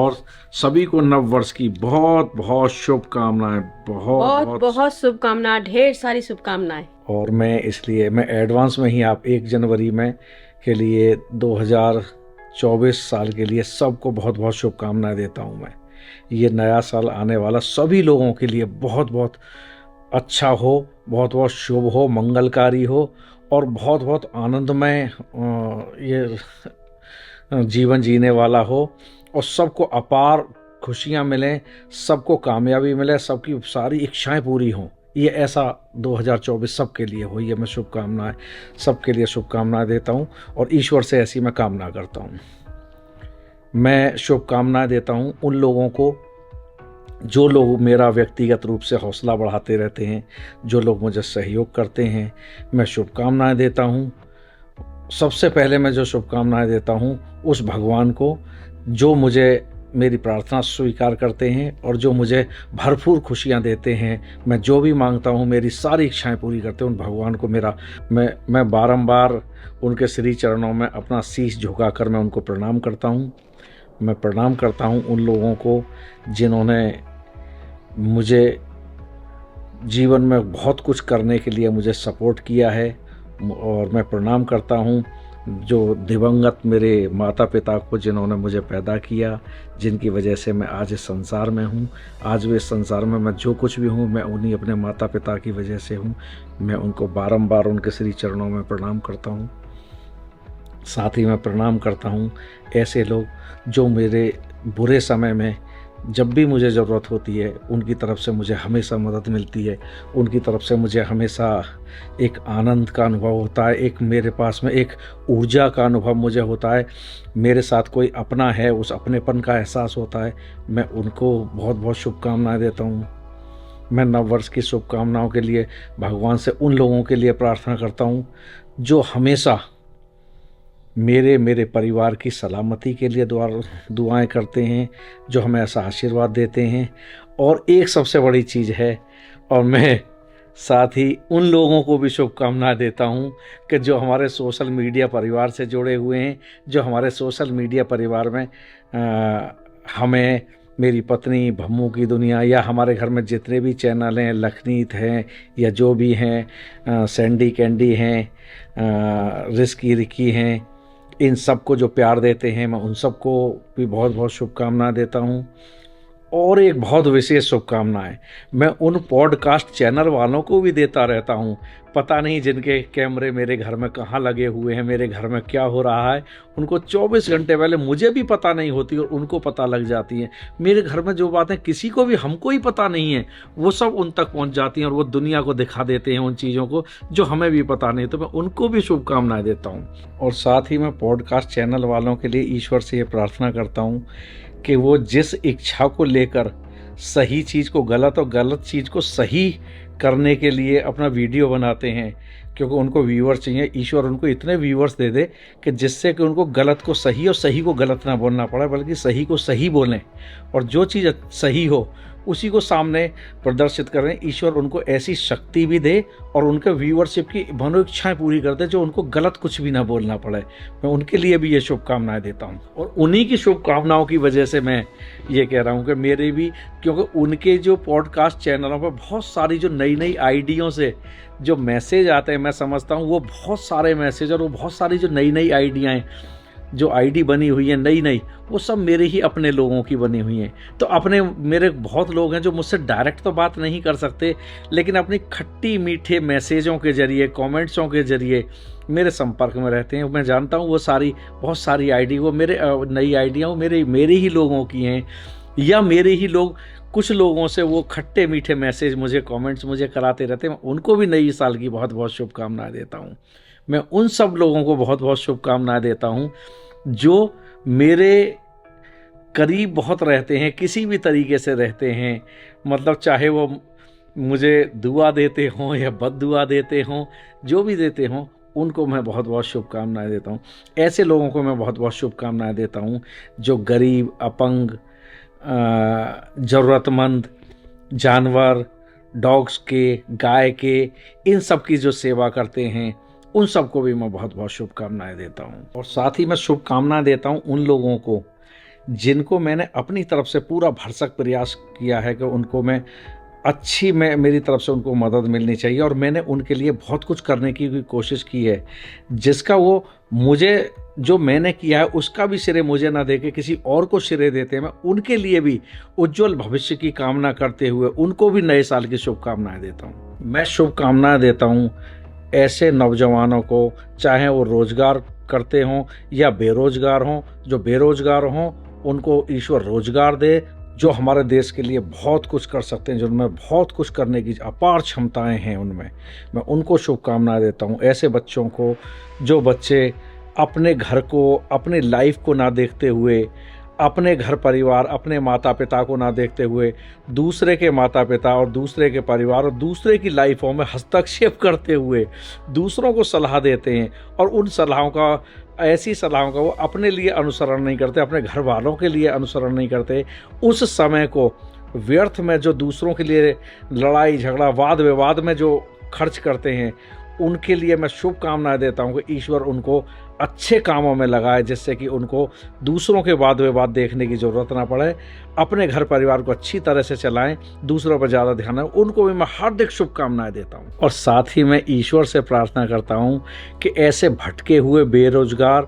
और सभी को नव वर्ष की बहुत बहुत शुभकामनाएं। बहुत बहुत बहुत शुभकामनाएं, ढेर सारी शुभकामनाएं। और मैं एडवांस में ही आप 1 जनवरी में के लिए 2024 साल के लिए सबको बहुत बहुत शुभकामनाएं देता हूं। मैं ये नया साल आने वाला सभी लोगों के लिए बहुत बहुत अच्छा हो, बहुत बहुत शुभ हो, मंगलकारी हो और बहुत बहुत आनंदमय ये जीवन जीने वाला हो और सबको अपार खुशियां मिलें, सबको कामयाबी मिले, सबकी सारी इच्छाएं पूरी हों। ये ऐसा 2024 सबके लिए हो, ये मैं शुभकामनाएं सबके लिए शुभकामनाएं देता हूं और ईश्वर से ऐसी मैं कामना करता हूं। मैं शुभकामनाएं देता हूं उन लोगों को जो लोग मेरा व्यक्तिगत रूप से हौसला बढ़ाते रहते हैं, जो लोग मुझे सहयोग करते हैं, मैं शुभकामनाएं देता हूं। सबसे पहले मैं जो शुभकामनाएं देता हूं उस भगवान को जो मुझे मेरी प्रार्थना स्वीकार करते हैं और जो मुझे भरपूर खुशियां देते हैं। मैं जो भी मांगता हूं मेरी सारी इच्छाएं पूरी करते हैं। उन भगवान को मैं बारंबार उनके श्री चरणों में अपना शीश झुकाकर मैं उनको प्रणाम करता हूं। मैं प्रणाम करता हूं उन लोगों को जिन्होंने मुझे जीवन में बहुत कुछ करने के लिए मुझे सपोर्ट किया है और मैं प्रणाम करता हूं जो दिवंगत मेरे माता पिता को जिन्होंने मुझे पैदा किया, जिनकी वजह से मैं आज इस संसार में हूं। आज भी इस संसार में मैं जो कुछ भी हूं मैं उन्हीं अपने माता पिता की वजह से हूं। मैं उनको बारंबार उनके श्री चरणों में प्रणाम करता हूं। साथ ही मैं प्रणाम करता हूं ऐसे लोग जो मेरे बुरे समय में जब भी मुझे ज़रूरत होती है उनकी तरफ से मुझे हमेशा मदद मिलती है। उनकी तरफ से मुझे हमेशा एक आनंद का अनुभव होता है, एक मेरे पास में एक ऊर्जा का अनुभव मुझे होता है। मेरे साथ कोई अपना है, उस अपनेपन का एहसास होता है। मैं उनको बहुत बहुत शुभकामनाएं देता हूँ। मैं नव वर्ष की शुभकामनाओं के लिए भगवान से उन लोगों के लिए प्रार्थना करता हूँ जो हमेशा मेरे परिवार की सलामती के लिए दुआएं करते हैं, जो हमें ऐसा आशीर्वाद देते हैं। और एक सबसे बड़ी चीज़ है, और मैं साथ ही उन लोगों को भी शुभकामनाएं देता हूं कि जो हमारे सोशल मीडिया परिवार से जुड़े हुए हैं, जो हमारे सोशल मीडिया परिवार में हमें, मेरी पत्नी, भम्मू की दुनिया या हमारे घर में जितने भी चैनल हैं, लखनीत हैं या जो भी हैं, सैंडी कैंडी हैं, रिस्की रिकी हैं, इन सबको जो प्यार देते हैं मैं उन सबको भी बहुत बहुत शुभकामनाएं देता हूं। और एक बहुत विशेष शुभकामना है मैं उन पॉडकास्ट चैनल वालों को भी देता रहता हूं। पता नहीं जिनके कैमरे मेरे घर में कहाँ लगे हुए हैं, मेरे घर में क्या हो रहा है, उनको 24 घंटे पहले मुझे भी पता नहीं होती और उनको पता लग जाती है। मेरे घर में जो बातें किसी को भी, हमको ही पता नहीं है, वो सब उन तक पहुंच जाती हैं और वो दुनिया को दिखा देते हैं उन चीज़ों को जो हमें भी पता नहीं। तो मैं उनको भी शुभकामनाएं देता हूँ। और साथ ही मैं पॉडकास्ट चैनल वालों के लिए ईश्वर से ये प्रार्थना करता हूँ कि वो जिस इच्छा को लेकर सही चीज़ को गलत और गलत चीज़ को सही करने के लिए अपना वीडियो बनाते हैं, क्योंकि उनको व्यूअर्स चाहिए, ईश्वर उनको इतने व्यूअर्स दे दे कि जिससे कि उनको गलत को सही और सही को गलत ना बोलना पड़े, बल्कि सही को सही बोलें और जो चीज़ सही हो उसी को सामने प्रदर्शित करें। ईश्वर उनको ऐसी शक्ति भी दे और उनके व्यूअरशिप की मनोइच्छाएं पूरी कर दे, जो उनको गलत कुछ भी ना बोलना पड़े। मैं उनके लिए भी ये शुभकामनाएं देता हूं और उन्हीं की शुभकामनाओं की वजह से मैं ये कह रहा हूं कि मेरे भी, क्योंकि उनके जो पॉडकास्ट चैनलों पर बहुत सारी जो नई नई आइडियों से जो मैसेज आते हैं, मैं समझता हूँ वो बहुत सारे मैसेज और वो बहुत सारी जो नई नई आइडियाएँ जो आईडी बनी हुई है नई नई, वो सब मेरे ही अपने लोगों की बनी हुई हैं। तो अपने मेरे बहुत लोग हैं जो मुझसे डायरेक्ट तो बात नहीं कर सकते, लेकिन अपनी खट्टी मीठे मैसेजों के जरिए, कमेंट्सों के जरिए मेरे संपर्क में रहते हैं। मैं जानता हूँ वो सारी, बहुत सारी आईडी, वो मेरे नई आइडियाँ मेरे ही लोगों की हैं, या मेरे ही लोग, कुछ लोगों से वो खट्टे मीठे मैसेज मुझे, कमेंट्स मुझे कराते रहते हैं। उनको भी नई साल की बहुत बहुत शुभकामनाएं देता हूँ। मैं उन सब लोगों को बहुत बहुत शुभकामनाएं देता हूं जो मेरे करीब बहुत रहते हैं, किसी भी तरीके से रहते हैं, मतलब चाहे वो मुझे दुआ देते हों या बद दुआ देते हों, जो भी देते हों, उनको मैं बहुत बहुत शुभकामनाएं देता हूं। ऐसे लोगों को मैं बहुत बहुत शुभकामनाएं देता हूं जो गरीब, अपंग, ज़रूरतमंद, जानवर, डॉग्स के, गाय के, इन सब की जो सेवा करते हैं, उन सबको भी मैं बहुत बहुत शुभकामनाएं देता हूं। और साथ ही मैं शुभकामनाएं देता हूं उन लोगों को जिनको मैंने अपनी तरफ से पूरा भरसक प्रयास किया है कि उनको मैं मेरी तरफ से उनको मदद मिलनी चाहिए, और मैंने उनके लिए बहुत कुछ करने की भी कोशिश की है, जिसका वो मुझे जो मैंने किया है उसका भी श्रेय मुझे ना देके किसी और को श्रेय देते हैं। मैं उनके लिए भी उज्जवल भविष्य की कामना करते हुए उनको भी नए साल की शुभकामनाएं देता हूँ। मैं शुभकामनाएं देता हूँ ऐसे नौजवानों को, चाहे वो रोजगार करते हों या बेरोजगार हों। जो बेरोजगार हों उनको ईश्वर रोजगार दे, जो हमारे देश के लिए बहुत कुछ कर सकते हैं, जिनमें बहुत कुछ करने की अपार क्षमताएं हैं, उनमें मैं उनको शुभकामनाएं देता हूं। ऐसे बच्चों को, जो बच्चे अपने घर को, अपनी लाइफ को ना देखते हुए, अपने घर परिवार, अपने माता पिता को ना देखते हुए दूसरे के माता पिता और दूसरे के परिवार और दूसरे की लाइफों में हस्तक्षेप करते हुए दूसरों को सलाह देते हैं, और उन सलाहों का, ऐसी सलाहों का वो अपने लिए अनुसरण नहीं करते, अपने घर वालों के लिए अनुसरण नहीं करते। उस समय को व्यर्थ में जो दूसरों के लिए लड़ाई झगड़ा वाद विवाद में जो खर्च करते हैं, उनके लिए मैं शुभकामनाएं देता हूं कि ईश्वर उनको अच्छे कामों में लगाए, जिससे कि उनको दूसरों के वाद विवाद देखने की ज़रूरत ना पड़े, अपने घर परिवार को अच्छी तरह से चलाएं, दूसरों पर ज़्यादा ध्यान दें। उनको भी मैं हार्दिक शुभकामनाएं देता हूं, और साथ ही मैं ईश्वर से प्रार्थना करता हूं कि ऐसे भटके हुए बेरोजगार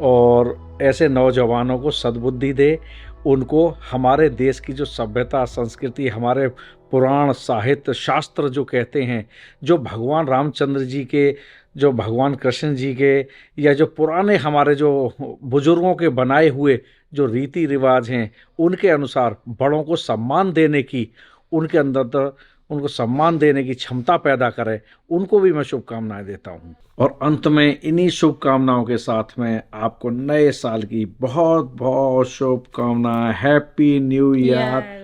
और ऐसे नौजवानों को सद्बुद्धि दे, उनको हमारे देश की जो सभ्यता संस्कृति, हमारे पुराण साहित्य शास्त्र जो कहते हैं, जो भगवान रामचंद्र जी के, जो भगवान कृष्ण जी के, या जो पुराने हमारे जो बुजुर्गों के बनाए हुए जो रीति रिवाज हैं, उनके अनुसार बड़ों को सम्मान देने की, उनके अंदर उनको सम्मान देने की क्षमता पैदा करे, उनको भी मैं शुभकामनाएं देता हूं। और अंत में इन्हीं शुभकामनाओं के साथ में आपको नए साल की बहुत बहुत शुभकामनाएं। Happy new year.